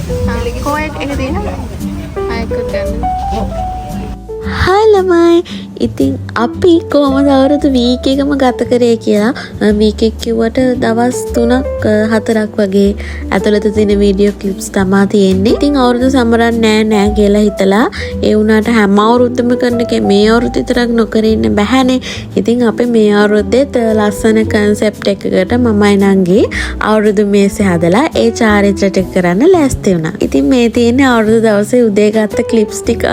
කොහෙද එක තියෙනවා? ආයෙත් ගන්න. Hai lamai, ඉතින් අපි කොහොමද අවුරුදු වීක් එකම ගත කරේ කියලා වීක් එක කිව්වට දවස් 3ක් 4ක් වගේ ඇතුළත තියෙන වීඩියෝ ක්ලිප්ස් තමයි තියෙන්නේ. ඉතින් අවුරුදු සමරන්නේ නෑ කියලා හිතලා ඒ වුණාට හැම අවුරුද්දම කරන එක මේ අවුරුද්ද විතරක් නොකර ඉන්න බෑනේ. ඉතින් අපි මේ අවුරුද්දේත් ලස්සන කන්සෙප්ට් එකකට මමයි නංගි අවුරුදු මේසේ හදලා ඒ චාරිත්‍ර ටික කරන්න ලෑස්ති වුණා. ඉතින් මේ තියෙන්නේ අවුරුදු දවසේ උදේ ගත්ත ක්ලිප්ස් ටිකක්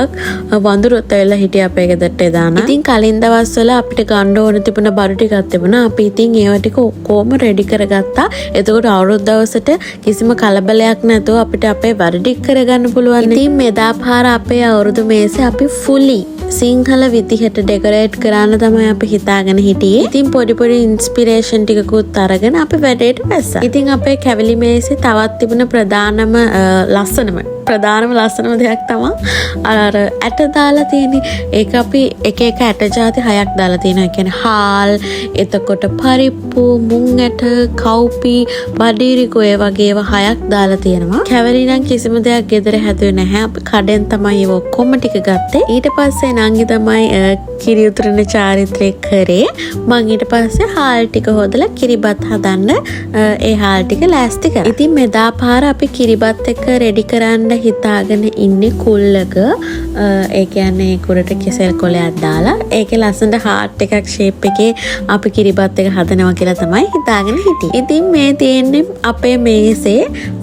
වඳුරොත් වෙලා හිටිය අපේ ගෙදරට දාන. ඉතින් කලින් දවස්වල අපිට ගන්න ඕන තිබුණ බඩු ටිකක් තිබුණා. අපි ඉතින් ඒවා ටික ඔක්කොම රෙඩි කරගත්තා. එතකොට අවුරුදු දවසට කිසිම කලබලයක් නැතුව අපිට අපේ වැඩ ටික කරගන්න පුළුවන්. ඉතින් මෙදා පාර අපේ අවුරුදු මේසේ අපි fully සිංහල විදිහට ඩෙකොරේට් කරන්න තමයි අපි හිතාගෙන හිටියේ. ඉතින් පොඩි ඉන්ස්පිරේෂන් ටිකකුත් අරගෙන අපි වැඩේට බැස්සා. ඉතින් අපේ කැවිලි මේසේ තවත් තිබුණ ප්‍රධානම ලස්සනම දෙයක් තමයි අර ඇට දාලා තියෙන්නේ. ඒක අපි එක ඇට ಜಾති 6ක් දාලා තියෙනවා. ඒ කියන්නේ හාල්, එතකොට පරිප්පු, මුං ඇට, කව්පි, බඩිරිකෝ ඒ වගේ ඒවා 6ක් දාලා තියෙනවා. කැවිලි නම් කිසිම දෙයක් ගෙදර හැදුවේ නැහැ. අපි කඩෙන් තමයි ඒක ඔක්කොම ටික ගත්තේ. ඊට පස්සේ නංගි තමයි කිරි උතුරන චාරිත්‍රය කරේ. මං ඊට පස්සේ හාල් ටික හොදලා කිරිබත් හදන්න ඒ හාල් ටික ලෑස්ති කරා. ඉතින් මෙදා පාර අපි කිරිබත් එක රෙඩි කරන්න හිතාගෙන ඉන්නේ කුල්ලක. ඒ කියන්නේ කුරට කෙසෙල් කොලයක් දාලා ඒකේ ලස්සනට හાર્ට් එකක් ෂේප් එකේ අපි කිරිබත් එක හදනවා කියලා තමයි හිතාගෙන හිටියේ. ඉතින් මේ තියෙන්නේ අපේ මේසේ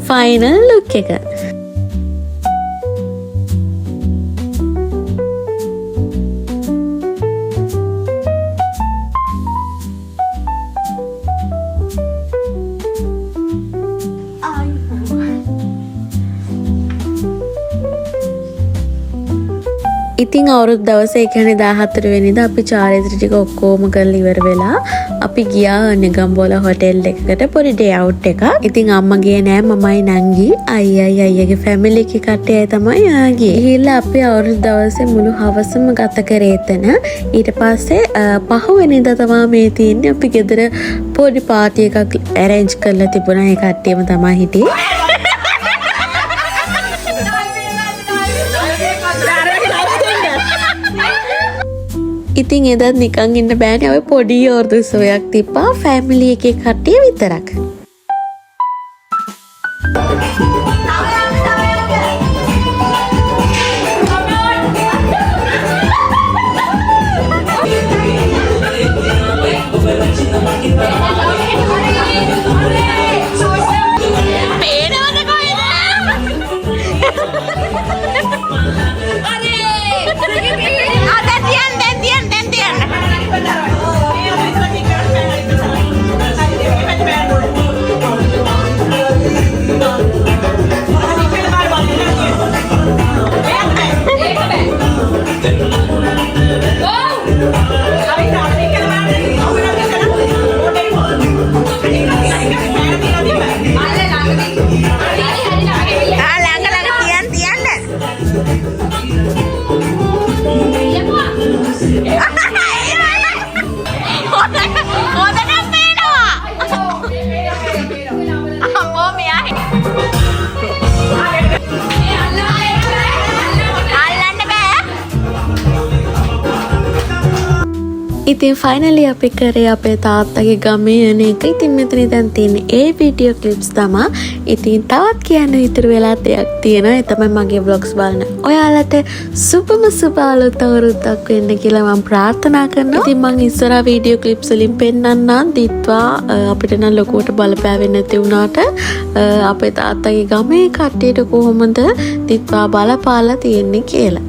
ෆයිනල් ලුක් එක. ඉතින් අවුරුදු දවසේ කියන්නේ 14 වෙනිදා අපි චාරිත්‍ර ටික ඔක්කොම කරලා ඉවර වෙලා අපි ගියා නිගම්බෝල හොටෙල් එකකට පොඩි ඩේ අවුට් එකක්. ඉතින් අම්මා ගියේ නෑ, මමයි නංගි අයියාගේ ෆැමිලි එක කට්ටියයි තමයි ගියේ. ගිහිල්ලා අපි අවුරුදු දවසේ මුළු හවසම ගත කරේ එතන. ඊට පස්සේ 5 වෙනිදා තමයි මේ තියෙන්නේ අපි ගෙදර පොඩි පාටි එකක් arrange කරලා තිබුණා. ඒ කට්ටියම තමයි හිටියේ. ඉතින් එදත් නිකන් ඉන්න බෑනේ. ඔය පොඩි ඔර්දසෝයක් තිබ්බා ෆැමිලි එකේ කට්ටිය විතරක්. ඉතින් ෆයිනලි අපි කරේ අපේ තාත්තගේ ගමේ යන එක. ඉතින් මෙතන දැන් තියෙන ඒ වීඩියෝ ක්ලිප්ස් තමයි. ඉතින් තවත් කියන්න ඉතුරු වෙලා දෙයක් තියෙනවා. ඒ තමයි මගේ vlogs බලන ඔයාලට සුබම සුබ අලුත් අවුරුද්දක් වෙන්න කියලා මම ප්‍රාර්ථනා කරනවා. ඉතින් මම ඉස්සරහා වීඩියෝ ක්ලිප්ස් වලින් පෙන්නන්නම් දිත්වා අපිට නම් ලොකුවට බලපෑවෙන්නේ නැති වුණාට අපේ තාත්තගේ ගමේ කට්ටියට කොහොමද දිත්වා බලපාලා තියෙන්නේ කියලා.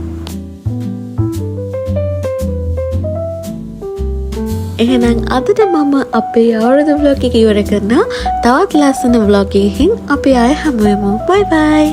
එහෙනම් අදට මම අපේ අවුරුදු vlog එක ඉවර කරනවා. තවත් ලස්සන vlog එකකින් අපි ආයෙ හමු වෙමු. bye bye.